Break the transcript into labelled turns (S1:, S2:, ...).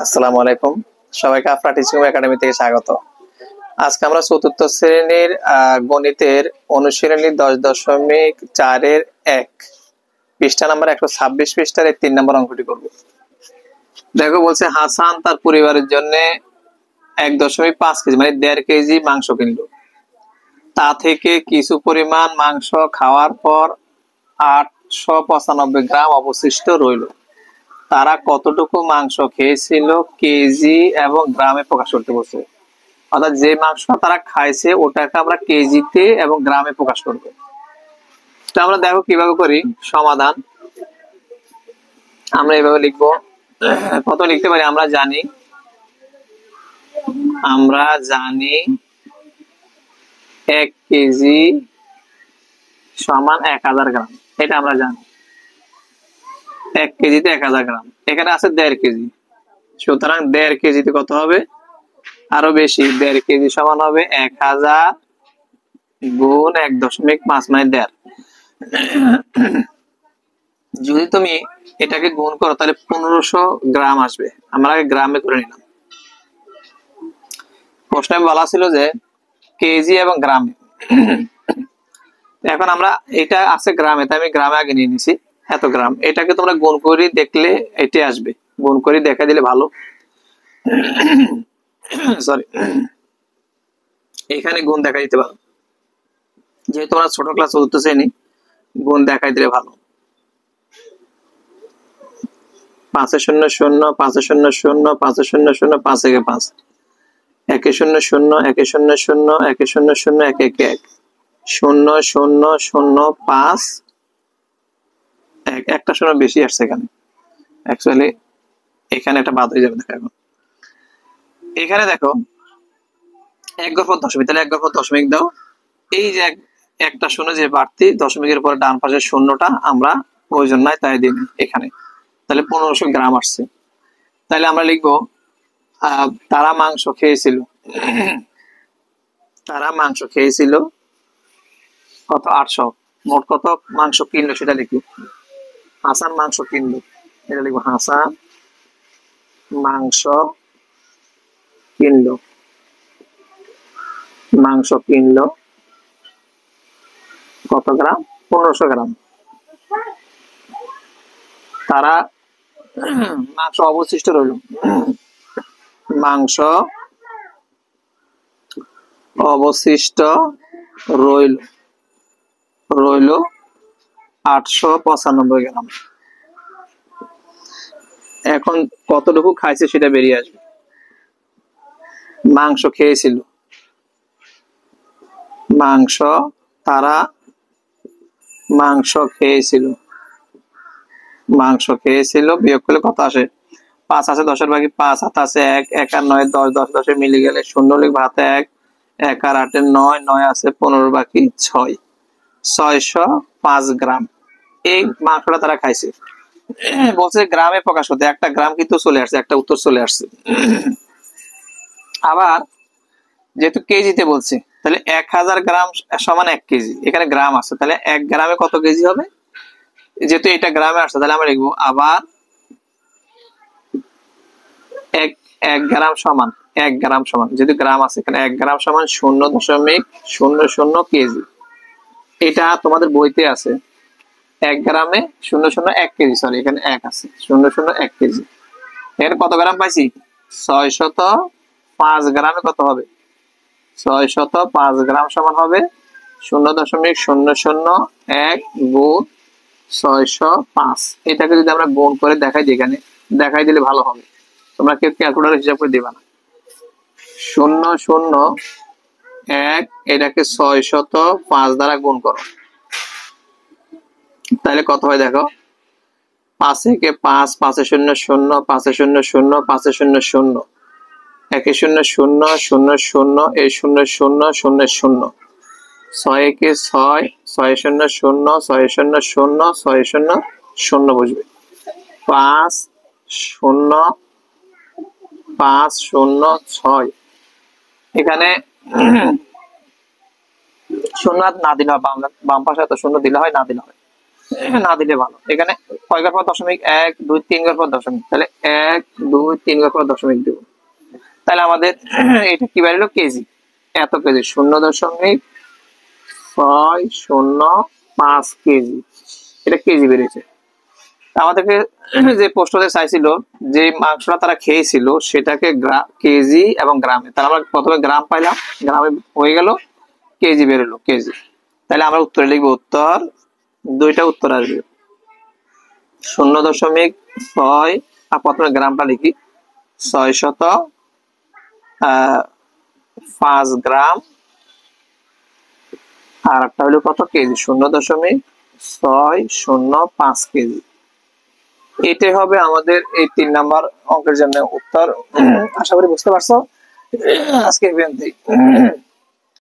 S1: আসসালামু আলাইকুম, সবাইকে আফরা টিচিং একাডেমি থেকে স্বাগত। আজকে আমরা চতুর্থ শ্রেণীর গণিতের অনুশীলনী 10.4 1 পৃষ্ঠা নাম্বার 126 পৃষ্ঠার 3 নম্বর অঙ্কটি করব। দেখো বলছে হাসান তার পরিবারের জন্য 1.5 কেজি মানে 1.5 কেজি মাংস কিনলো। তা থেকে কিছু পরিমাণ মাংস খাওয়ার পর 895 গ্রাম অবশিষ্ট রইল। তারা কতটুকু মাংস খেয়েছিল কেজি এবং গ্রামে প্রকাশ করতে বলছে। অর্থাৎ যে মাংসটা তারা খাইছে ওটাকে আমরা কেজিতে এবং গ্রামে প্রকাশ করব। তো আমরা দেখো কিভাবে করি সমাধান। আমরা এভাবে লিখবো, কত লিখতে পারি আমরা জানি 1 কেজি সমান 1000 গ্রাম, এটা আমরা জানি। 1 কেজিতে 1000 গ্রাম, এখানে আছে 1.5 কেজি, সুতরাং 1.5 কেজিতে কত হবে? আরো বেশি, 1.5 কেজি সমান হবে 1000 গুণ 1.5 মানে 1.5। যদি তুমি এটাকে গুণ করো তাহলে 1500 গ্রাম আসবে। আমরা আগে গ্রামে করে নিলাম। প্রশ্নে বলা ছিল যে কেজি এবং গ্রামে। এখন আমরা এটা আছে গ্রামে, তাই আমি গ্রামে আগে নিয়ে নিছি এত গ্রাম। এটাকে তোমরা গুণ করে দেখলে এটি আসবে, গুণ করে দেখা দিলে ভালো। সরি, এখানে গুণ দেখা দিতে পারো, যেহেতু তোমরা ছোট ক্লাস চতুর্থ শ্রেণী, গুণ দেখাই দিলে ভালো। 5 0 0 5 0 0 5 0 0 5 একে 5 1 0 0 1 0 0 1 0 0 1 1 1 0 0 0 5 1 একটা শূন্য বেশি আসছে এখানে। অ্যাকচুয়ালি এখানে একটা বাদ হয়ে যাবে। দেখো এখন এখানে দেখো 1 ঘর পর দশমিক, তাহলে 1 ঘর পর দশমিক দাও। এই যে একটা শূন্য যে বাড়তি দশমিকের পরে ডান পাশের শূন্যটা আমরা প্রয়োজন নাই তাই দিন এখানে। তাহলে 1500 গ্রাম আসছে। তাহলে আমরা লিখবো তারা মাংস খেয়েছিল, তারা মাংস খেয়েছিল কত? 800। মোট কত মাংস কিনলো সেটা লিখবো। হাসান মাংস কিনলো, এটা লিখবো হাসান মাংস কিনলো, মাংস কিনলো কত গ্রাম? 1500 গ্রাম। তারা মাংস অবশিষ্ট রইল, মাংস অবশিষ্ট রইল 895 গ্রাম। এখন কতটুকু খাইছে সেটা বেরিয়ে আসবে। মাংস খেয়েছিল, মাংস, তারা মাংস খেয়েছিল, মাংস খেয়েছিল বিয়োগ করলে কত আসে? 5 আছে 10-এর ভাগে 5, হাতে আছে 1, 1 আর 9 10, 10 10-এ মিলে গেলে শূন্য লিখবো, হাতে 1, 1 আর 8 9, 9 আছে 15 বাকি 6, 605 গ্রাম এই মাংসটা তারা খাইছে। বলছে গ্রামে প্রকাশ করতে, একটা গ্রাম কিন্তু চলে আসছে, একটা উত্তর চলে আসছে। আবার যেহেতু কেজিতে বলছে তাহলে 1000 গ্রাম সমান 1 কেজি, এখানে গ্রাম আছে, তাহলে 1 গ্রামে কত কেজি হবে? যেহেতু এটা গ্রামে আসছে তাহলে আমরা লিখবো আবার 1 গ্রাম সমান 1 গ্রাম সমান, যেহেতু গ্রাম আছে এখানে 1 গ্রাম সমান 0.00 কেজি। এটা তোমাদের বইতে আছে 1 গ্রামে 0.01 কেজি, সরি এখানে 1 আছে 0.01 কেজি। এখানে কত গ্রাম পাইছি? 605 গ্রামে কত হবে? 605 গ্রাম সমান হবে 0.001 গুণ 605। এটাকে যদি আমরা গুণ করে দেখাই দিই, এখানে দেখাই দিলে ভালো হবে, তোমরা কেউ ক্যালকুলেটর হিসাব করে দিবা না। 0.01 এটাকে 605 দ্বারা গুণ করো, তাহলে কত হয় দেখো, 5 একে 5, 5 0 0, 5 0 0, 5 0 0, 1 0 0 0 0, এই 0 0 0 0, 6 একে 6, 6 0 0, 6 0 0, 6 0 0 বসবে, 5 0 5 0 6। এখানে শূন্য না দিলে হয়, বাম পাশে এত শূন্য দিলে হয়, না দিলে হয়। না দিলে ভালো। এখানে কয় ঘর পর দশমিক, 1 2 3 ঘর পর দশমিক, তাহলে 1 2 3 ঘর পর দশমিক দেব। তাহলে আমাদের এটা কি বেরোলো, কেজি। এত কেজি, 0.605 কেজি, এটা কেজি বেরিয়েছে। আমাদেরকে যে প্রশ্নতে চাইছিল যে মাংসটা তারা খেয়েছিল সেটাকে কেজি এবং গ্রামে, তাহলে আমরা প্রথমে গ্রাম পাইলাম, গ্রামে হয়ে গেল, কেজি বেরোলো, কেজি। তাহলে আমরা উত্তরে লিখবো, উত্তর দুইটা উত্তর আসবে, 0.6, আর প্রথমে গ্রামটা লিখি, 605 গ্রাম, আর একটা হলো কত, কেজি, 0.605 কেজি। এটাই হবে আমাদের এই 3 নাম্বার অঙ্কের জন্য উত্তর। আশা করি বুঝতে পারছো। আজকে এই পর্যন্তই।